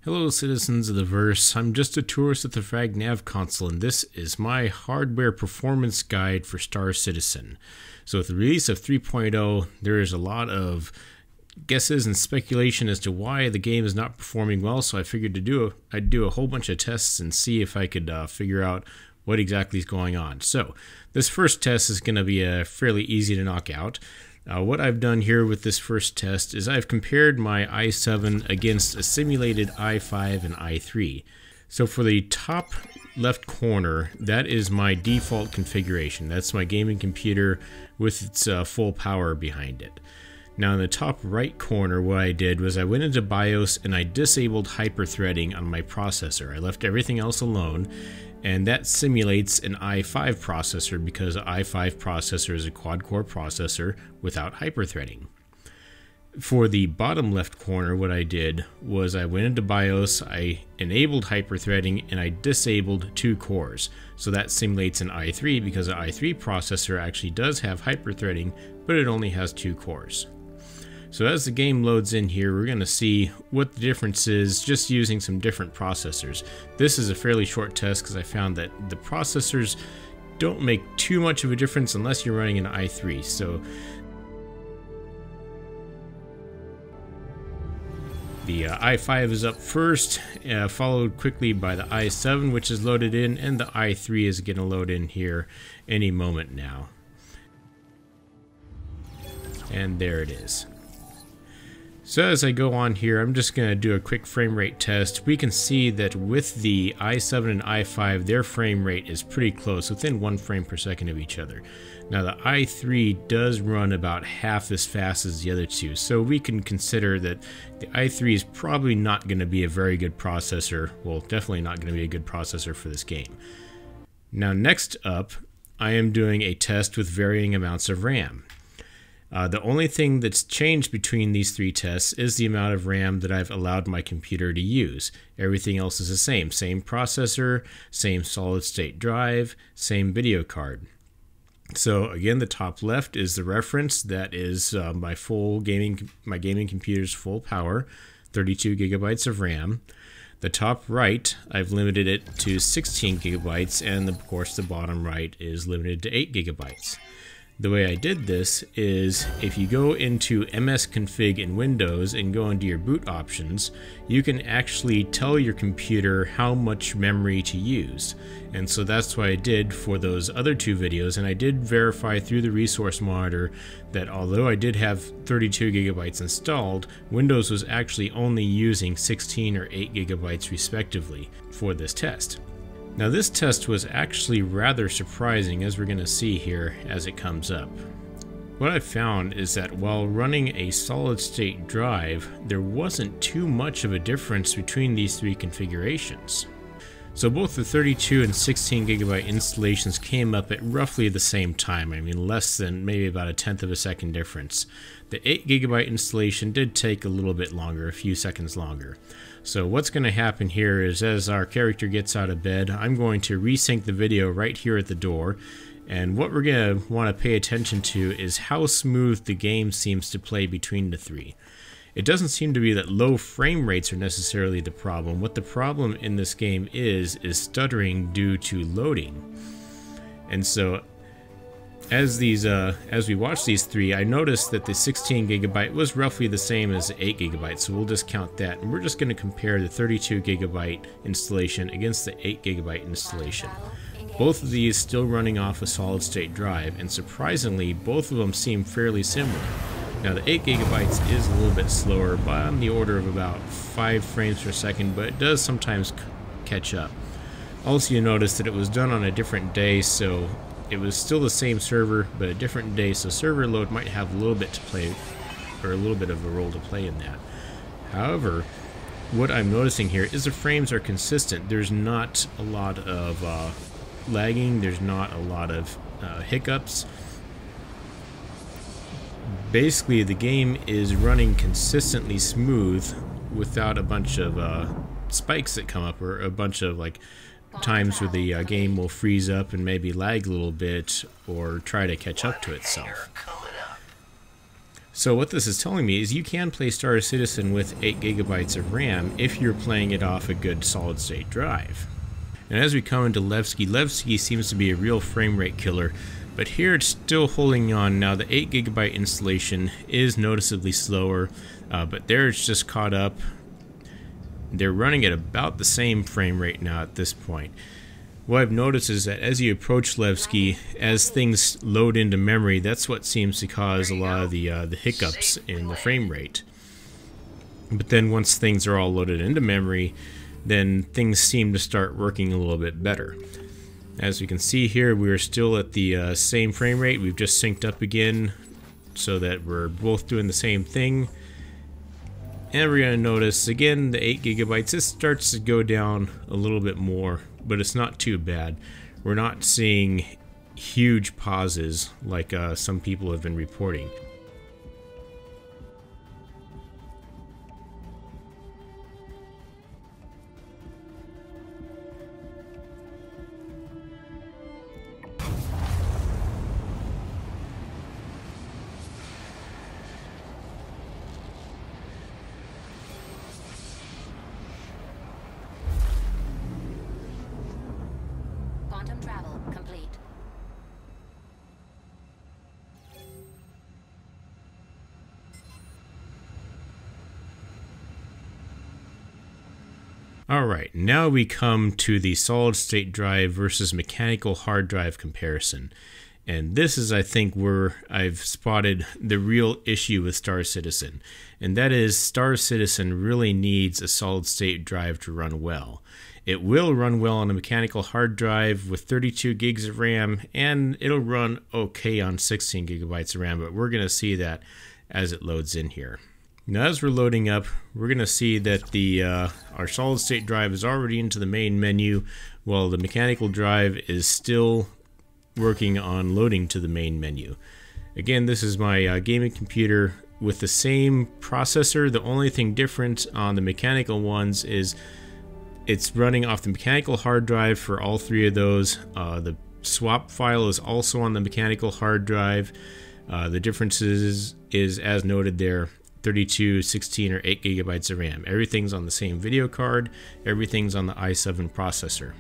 Hello citizens of the verse, I'm just a tourist at the Frag Nav console and this is my hardware performance guide for Star Citizen. So with the release of 3.0, there is a lot of guesses and speculation as to why the game is not performing well, so I figured I'd do a whole bunch of tests and see if I could figure out what exactly is going on. So this first test is going to be fairly easy to knock out. What I've done here with this first test is I've compared my i7 against a simulated i5 and i3. So for the top left corner, that is my default configuration. That's my gaming computer with its full power behind it. Now in the top right corner, what I did was I went into BIOS and I disabled hyperthreading on my processor. I left everything else alone, and that simulates an i5 processor because an i5 processor is a quad-core processor without hyperthreading. For the bottom left corner, what I did was I went into BIOS, I enabled hyperthreading, and I disabled 2 cores. So that simulates an i3 because an i3 processor actually does have hyperthreading, but it only has 2 cores. So as the game loads in here, we're going to see what the difference is just using some different processors. This is a fairly short test because I found that the processors don't make too much of a difference unless you're running an i3. So the i5 is up first, followed quickly by the i7, which is loaded in, and the i3 is going to load in here any moment now. And there it is. So as I go on here, I'm just going to do a quick frame rate test. We can see that with the i7 and i5, their frame rate is pretty close, within 1 frame per second of each other. Now the i3 does run about half as fast as the other two, so we can consider that the i3 is probably not going to be a very good processor. Well, definitely not going to be a good processor for this game. Now next up, I am doing a test with varying amounts of RAM. The only thing that's changed between these 3 tests is the amount of RAM that I've allowed my computer to use. Everything else is the same. Same processor, same solid state drive, same video card. So again, the top left is the reference. That is my gaming computer's full power, 32 gigabytes of RAM. The top right, I've limited it to 16 gigabytes, and of course the bottom right is limited to 8 gigabytes. The way I did this is if you go into msconfig in Windows and go into your boot options, you can actually tell your computer how much memory to use. And so that's what I did for those other 2 videos, and I did verify through the resource monitor that although I did have 32 gigabytes installed, Windows was actually only using 16 or 8 gigabytes respectively for this test. Now this test was actually rather surprising, as we're going to see here as it comes up. What I found is that while running a solid state drive, there wasn't too much of a difference between these 3 configurations. So both the 32 and 16 gigabyte installations came up at roughly the same time. I mean, less than maybe about a 1/10 of a second difference. The 8 gigabyte installation did take a little bit longer, a few seconds longer. So what's going to happen here is as our character gets out of bed, I'm going to resync the video right here at the door. And what we're going to want to pay attention to is how smooth the game seems to play between the 3. It doesn't seem to be that low frame rates are necessarily the problem. What the problem in this game is stuttering due to loading. And so as we watch these 3, I noticed that the 16 gigabyte was roughly the same as the 8 gigabyte, so we'll discount that, and we're just going to compare the 32 gigabyte installation against the 8 gigabyte installation. Both of these still running off a solid state drive, and surprisingly, both of them seem fairly similar. Now the 8 gigabytes is a little bit slower, by on the order of about 5 frames per second, but it does sometimes catch up. Also, you notice that it was done on a different day, so it was still the same server, but a different day, so server load might have a little bit to play, or a little bit of a role to play in that. However, what I'm noticing here is the frames are consistent. There's not a lot of lagging, there's not a lot of hiccups. Basically, the game is running consistently smooth without a bunch of spikes that come up, or a bunch of like times where the game will freeze up and maybe lag a little bit or try to catch up to itself. So what this is telling me is you can play Star Citizen with 8 gigabytes of RAM if you're playing it off a good solid state drive. And as we come into Levski seems to be a real frame rate killer, but here it's still holding on. Now the 8 gigabyte installation is noticeably slower, but there it's just caught up. They're running at about the same frame rate now at this point. What I've noticed is that as you approach Levski, as things load into memory, that's what seems to cause a lot of the hiccups in the frame rate. But then once things are all loaded into memory, then things seem to start working a little bit better. As we can see here, we're still at the same frame rate. We've just synced up again so that we're both doing the same thing. And we're going to notice again the 8 gigabytes, this starts to go down a little bit more, but it's not too bad. We're not seeing huge pauses like some people have been reporting. Quantum travel complete. Alright, now we come to the solid state drive versus mechanical hard drive comparison. And this is, I think, where I've spotted the real issue with Star Citizen. And that is, Star Citizen really needs a solid state drive to run well. It will run well on a mechanical hard drive with 32 gigs of RAM, and it'll run okay on 16 gigabytes of RAM, but we're going to see that as it loads in here. Now as we're loading up, we're going to see that the our solid state drive is already into the main menu, while the mechanical drive is still working on loading to the main menu. Again, this is my gaming computer with the same processor. The only thing different on the mechanical ones is it's running off the mechanical hard drive for all three of those. The swap file is also on the mechanical hard drive. The difference is as noted there, 32, 16, or 8 gigabytes of RAM. Everything's on the same video card. Everything's on the i7 processor.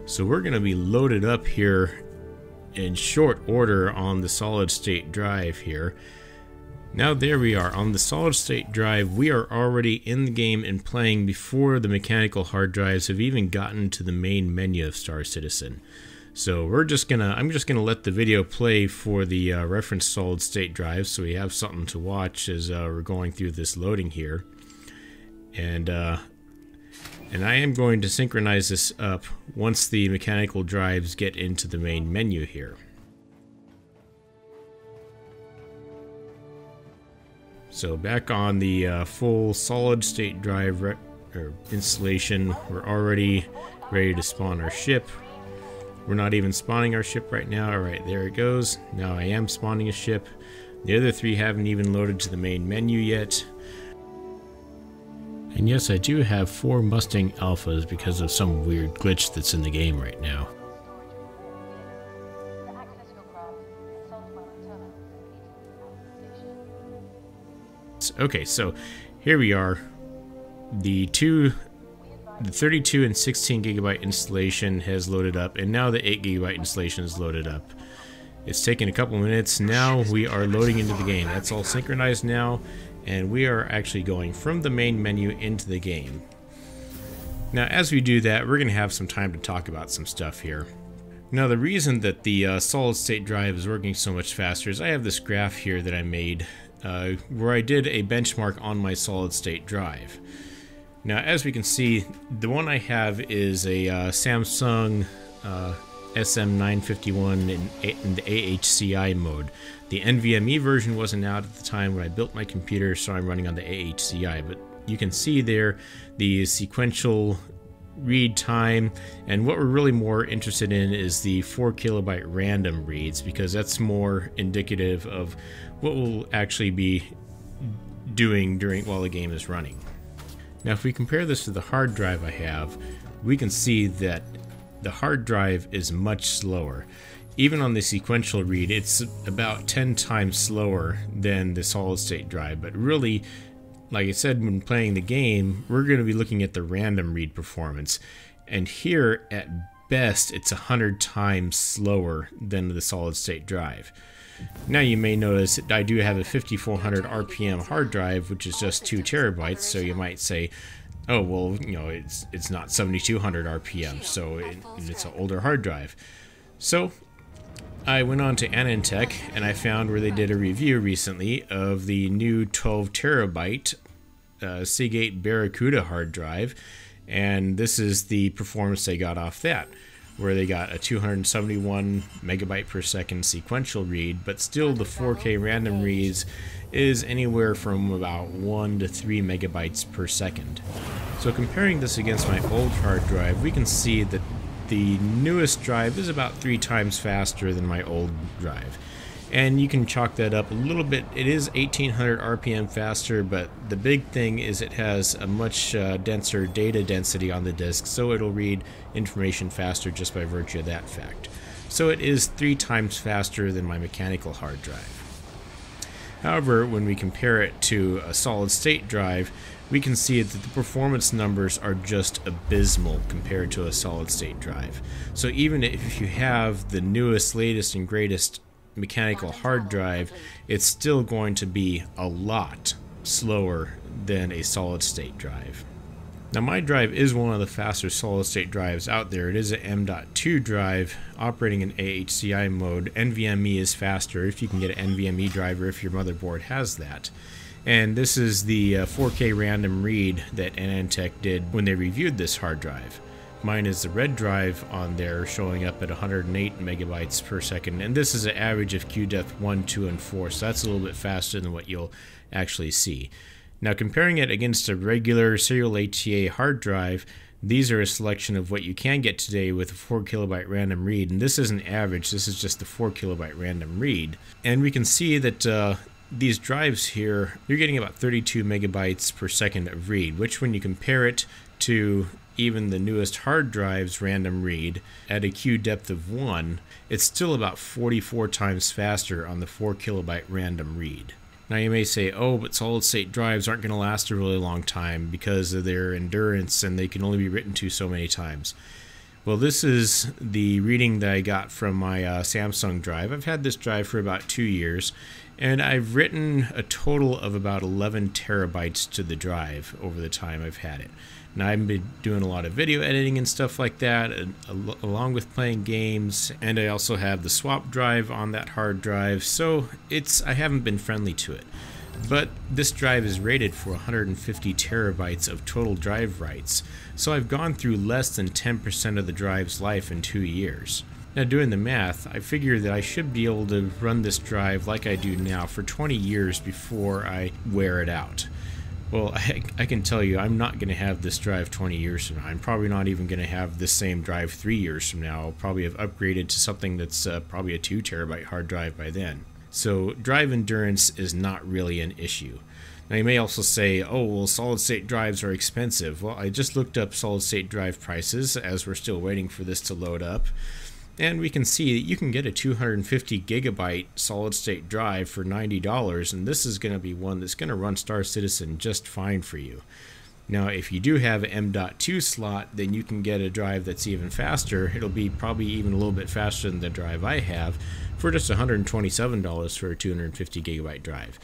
So we're going to be loaded up here in short order on the solid state drive here. Now there we are on the solid state drive. We are already in the game and playing before the mechanical hard drives have even gotten to the main menu of Star Citizen. So I'm just gonna let the video play for the reference solid state drive, so we have something to watch as we're going through this loading here. And I am going to synchronize this up once the mechanical drives get into the main menu here. So back on the full solid state drive installation, we're already ready to spawn our ship. We're not even spawning our ship right now. Alright, there it goes. Now I am spawning a ship. The other three haven't even loaded to the main menu yet. And yes, I do have 4 Mustang Alphas because of some weird glitch that's in the game right now. Okay, so here we are. The 32 and 16 gigabyte installation has loaded up, and now the 8 gigabyte installation is loaded up. It's taken a couple minutes. Now we are loading into the game. That's all synchronized now. And we are actually going from the main menu into the game. Now as we do that, we're going to have some time to talk about some stuff here. Now the reason that the solid state drive is working so much faster is I have this graph here that I made where I did a benchmark on my solid state drive. Now as we can see, the one I have is a Samsung SM951 in the AHCI mode. The NVMe version wasn't out at the time when I built my computer, so I'm running on the AHCI, but you can see there the sequential read time, and what we're really more interested in is the 4 kilobyte random reads, because that's more indicative of what we'll actually be doing while the game is running. Now if we compare this to the hard drive I have, we can see that the hard drive is much slower. Even on the sequential read, it's about 10 times slower than the solid state drive, but really, like I said, when playing the game, we're going to be looking at the random read performance, and here at best it's 100 times slower than the solid state drive. Now you may notice that I do have a 5400 RPM hard drive, which is just 2 terabytes, so you might say, oh well, you know, it's not 7200 RPM, so it's an older hard drive. So I went on to AnandTech and I found where they did a review recently of the new 12 terabyte Seagate Barracuda hard drive, and this is the performance they got off that, where they got a 271 megabyte per second sequential read, but still the 4K random reads is anywhere from about 1 to 3 megabytes per second. So comparing this against my old hard drive, we can see that the newest drive is about 3 times faster than my old drive. And you can chalk that up a little bit. It is 1800 RPM faster, but the big thing is it has a much denser data density on the disk, so it'll read information faster just by virtue of that fact. So it is 3 times faster than my mechanical hard drive. However, when we compare it to a solid state drive, we can see that the performance numbers are just abysmal compared to a solid state drive. So even if you have the newest, latest, and greatest mechanical hard drive, it's still going to be a lot slower than a solid state drive. Now my drive is one of the faster solid state drives out there. It is an M.2 drive operating in AHCI mode. NVMe is faster if you can get an NVMe driver if your motherboard has that. And this is the 4K random read that AnandTech did when they reviewed this hard drive. Mine is the red drive on there, showing up at 108 megabytes per second, and this is an average of queue depth 1, 2, and 4, so that's a little bit faster than what you'll actually see. Now comparing it against a regular serial ATA hard drive, these are a selection of what you can get today with a 4 kilobyte random read, and this isn't average, this is just the 4 kilobyte random read. And we can see that these drives here, you're getting about 32 megabytes per second of read, which when you compare it to even the newest hard drive's random read at a queue depth of 1, it's still about 44 times faster on the 4 kilobyte random read. Now you may say, oh, but solid state drives aren't going to last a really long time because of their endurance and they can only be written to so many times. Well, this is the reading that I got from my Samsung drive. I've had this drive for about 2 years, and I've written a total of about 11 terabytes to the drive over the time I've had it. Now I've been doing a lot of video editing and stuff like that, along with playing games, and I also have the swap drive on that hard drive, so I haven't been friendly to it. But this drive is rated for 150 terabytes of total drive writes, so I've gone through less than 10% of the drive's life in 2 years. Now doing the math, I figure that I should be able to run this drive like I do now for 20 years before I wear it out. Well, I can tell you I'm not going to have this drive 20 years from now. I'm probably not even going to have this same drive 3 years from now. I'll probably have upgraded to something that's probably a 2 terabyte hard drive by then. So drive endurance is not really an issue. Now you may also say, oh, well, solid state drives are expensive. Well, I just looked up solid state drive prices as we're still waiting for this to load up. And we can see that you can get a 250 gigabyte solid state drive for $90, and this is going to be one that's going to run Star Citizen just fine for you. Now if you do have an M.2 slot, then you can get a drive that's even faster. It'll be probably even a little bit faster than the drive I have for just $127 for a 250 gigabyte drive.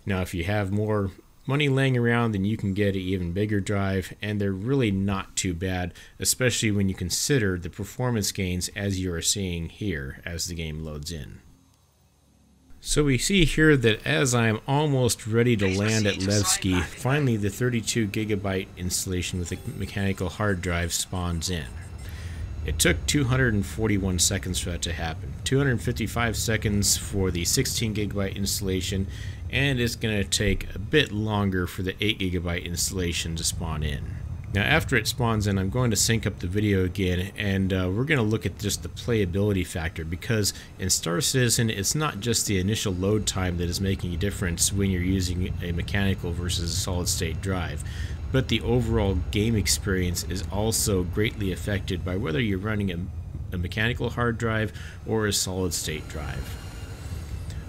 Now if you have more money laying around, then you can get an even bigger drive, and they're really not too bad, especially when you consider the performance gains as you are seeing here as the game loads in. So we see here that as I'm almost ready to land at Levski, finally the 32 gigabyte installation with a mechanical hard drive spawns in. It took 241 seconds for that to happen, 255 seconds for the 16 gigabyte installation, and it's going to take a bit longer for the 8 gigabyte installation to spawn in. Now after it spawns in, I'm going to sync up the video again, and we're going to look at just the playability factor, because in Star Citizen it's not just the initial load time that is making a difference when you're using a mechanical versus a solid state drive, but the overall game experience is also greatly affected by whether you're running a mechanical hard drive or a solid state drive.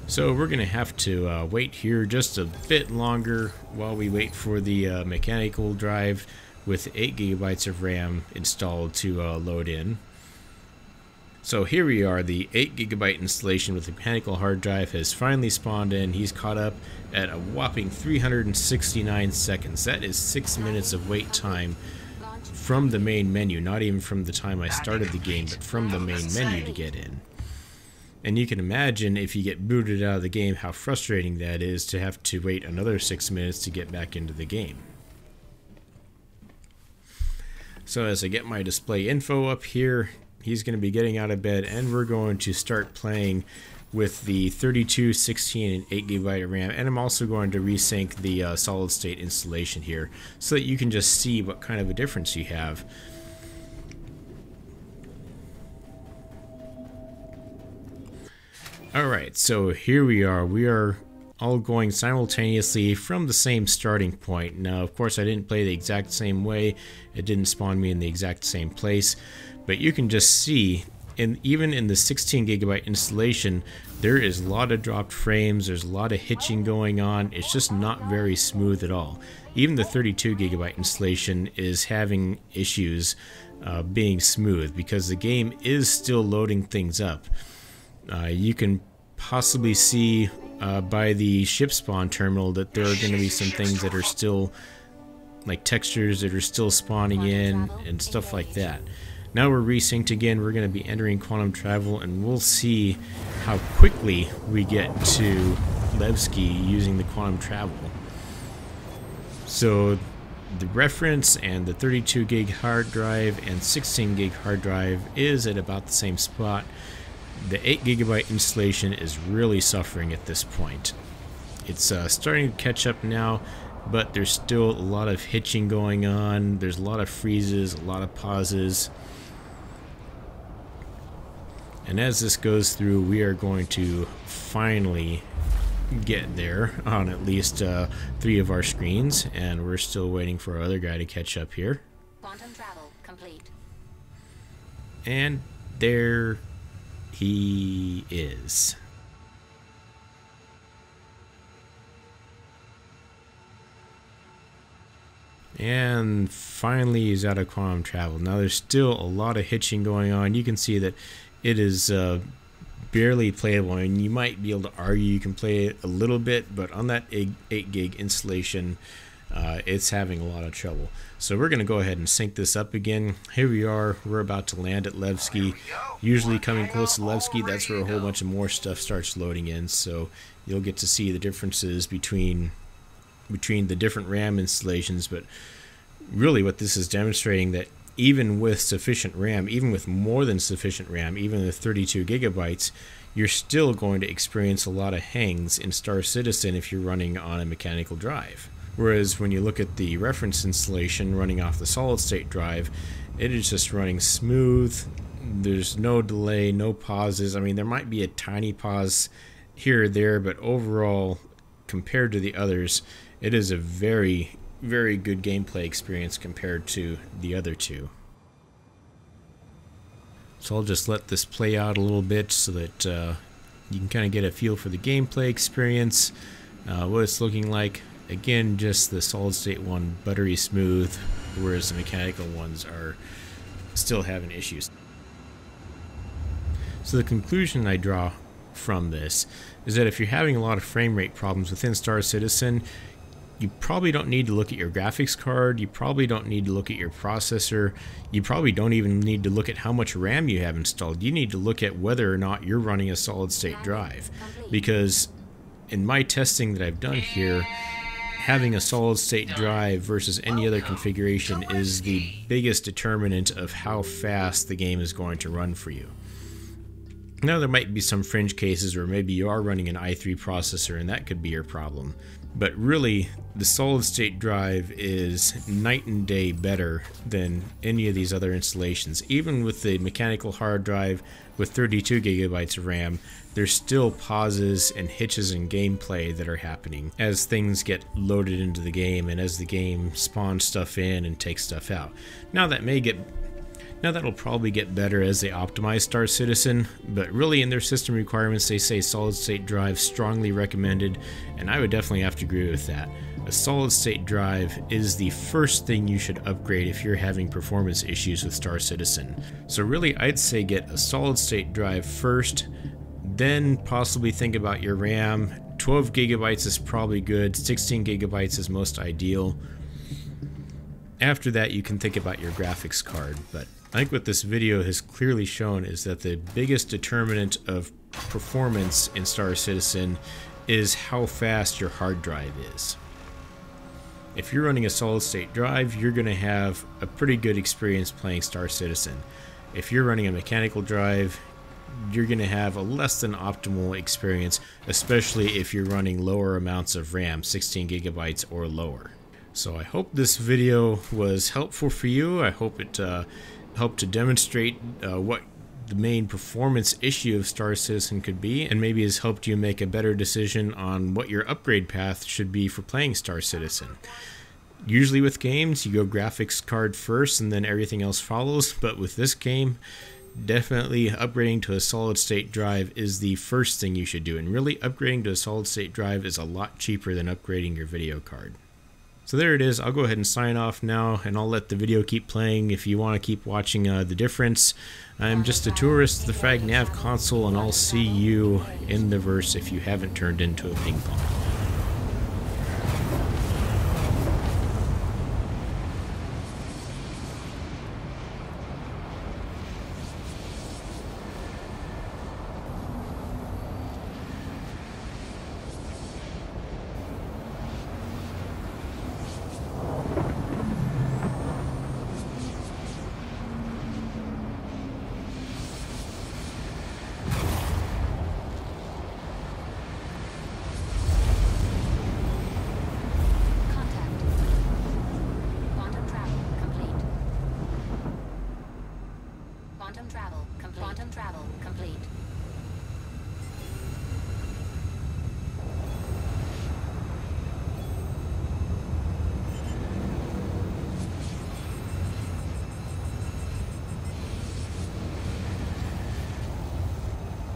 So we're going to have to wait here just a bit longer while we wait for the mechanical drive with 8 GB of RAM installed to load in. So here we are, the 8 GB installation with the mechanical hard drive has finally spawned in. He's caught up at a whopping 369 seconds. That is 6 minutes of wait time from the main menu, not even from the time I started the game, but from the main menu to get in. And you can imagine if you get booted out of the game how frustrating that is to have to wait another 6 minutes to get back into the game. So as I get my display info up here, he's going to be getting out of bed, and we're going to start playing with the 32, 16, and 8 GB of RAM. And I'm also going to resync the solid state installation here so that you can just see what kind of a difference you have. Alright, so here we are. We are all going simultaneously from the same starting point. Now, of course, I didn't play the exact same way. It didn't spawn me in the exact same place. But you can just see, even in the 16 GB installation, there is a lot of dropped frames. There's a lot of hitching going on. It's just not very smooth at all. Even the 32 GB installation is having issues being smooth because the game is still loading things up. You can possibly see by the ship spawn terminal that there are going to be some things that are still, like textures that are still spawning in and stuff like that. Now we're resynced again. We're going to be entering quantum travel, and we'll see how quickly we get to Levski using the quantum travel. So the reference and the 32 gig hard drive and 16 gig hard drive is at about the same spot. The 8 GB installation is really suffering at this point. It's starting to catch up now, but there's still a lot of hitching going on. There's a lot of freezes, a lot of pauses. And as this goes through, we are going to finally get there on at least 3 of our screens, and we're still waiting for our other guy to catch up here. Quantum travel complete. And there he is. And finally he's out of quantum travel. Now there's still a lot of hitching going on. You can see that it is barely playable. I mean, you might be able to argue you can play it a little bit, but on that 8 gig installation, it's having a lot of trouble. So we're going to go ahead and sync this up again. Here we are. We're about to land at Levski. Usually coming close to Levski, that's where a whole bunch of more stuff starts loading in. So you'll get to see the differences between the different RAM installations. But really what this is demonstrating, that even with sufficient RAM, even with more than sufficient RAM, even with 32 gigabytes, you're still going to experience a lot of hangs in Star Citizen if you're running on a mechanical drive. Whereas when you look at the reference installation running off the solid state drive, it is just running smooth. There's no delay, no pauses. I mean, there might be a tiny pause here or there, but overall, compared to the others, it is a very, very good gameplay experience compared to the other two. So I'll just let this play out a little bit so that you can kind of get a feel for the gameplay experience, what it's looking like. Again, just the solid state one buttery smooth, whereas the mechanical ones are still having issues. So the conclusion I draw from this is that if you're having a lot of frame rate problems within Star Citizen, you probably don't need to look at your graphics card, you probably don't need to look at your processor, you probably don't even need to look at how much RAM you have installed. You need to look at whether or not you're running a solid state drive. Because in my testing that I've done here, having a solid state drive versus any other configuration is the biggest determinant of how fast the game is going to run for you. Now there might be some fringe cases where maybe you are running an i3 processor and that could be your problem. But really, the solid state drive is night and day better than any of these other installations. Even with the mechanical hard drive with 32 gigabytes of RAM, there's still pauses and hitches in gameplay that are happening as things get loaded into the game and as the game spawns stuff in and takes stuff out. Now that'll probably get better as they optimize Star Citizen, but really in their system requirements they say solid state drive strongly recommended, and I would definitely have to agree with that. A solid state drive is the first thing you should upgrade if you're having performance issues with Star Citizen. So really I'd say get a solid state drive first, then possibly think about your RAM. 12 gigabytes is probably good, 16 gigabytes is most ideal. After that you can think about your graphics card, but I think what this video has clearly shown is that the biggest determinant of performance in Star Citizen is how fast your hard drive is. If you're running a solid state drive, you're going to have a pretty good experience playing Star Citizen. If you're running a mechanical drive, you're going to have a less than optimal experience, especially if you're running lower amounts of RAM, 16 gigabytes or lower. So I hope this video was helpful for you. I hope it helped to demonstrate what the main performance issue of Star Citizen could be, and maybe has helped you make a better decision on what your upgrade path should be for playing Star Citizen. Usually with games, you go graphics card first and then everything else follows, but with this game, definitely upgrading to a solid state drive is the first thing you should do, and really upgrading to a solid state drive is a lot cheaper than upgrading your video card. So there it is. I'll go ahead and sign off now, and I'll let the video keep playing if you want to keep watching the difference. I'm just a tourist to the Frag Nav console, and I'll see you in the verse if you haven't turned into a ping pong. Quantum travel complete.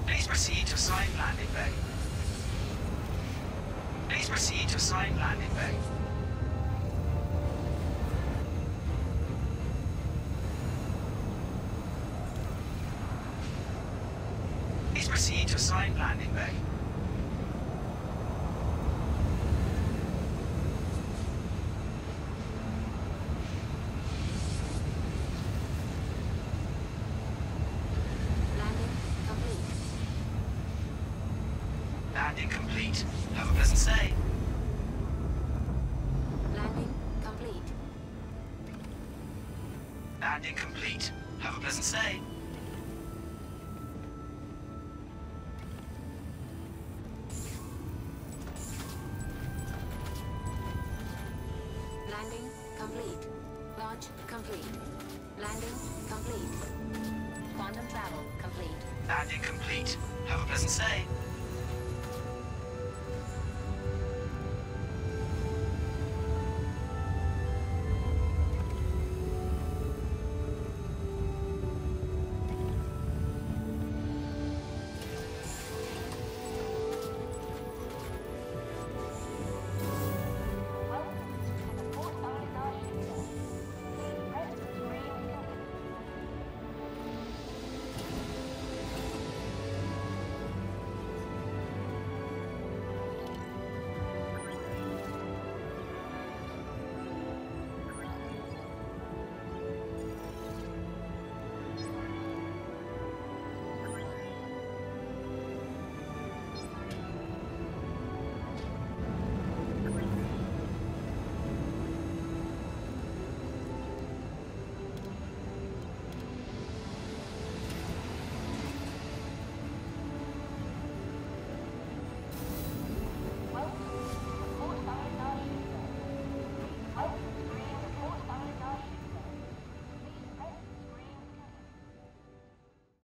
Please proceed to assigned landing bay. Please proceed to assigned landing bay. Please proceed to assigned landing bay. Landing complete. Have a pleasant stay. Landing complete. Landing complete. Have a pleasant stay. Landing complete. Launch complete. Landing complete. Quantum travel complete. Landing complete. Have a pleasant stay.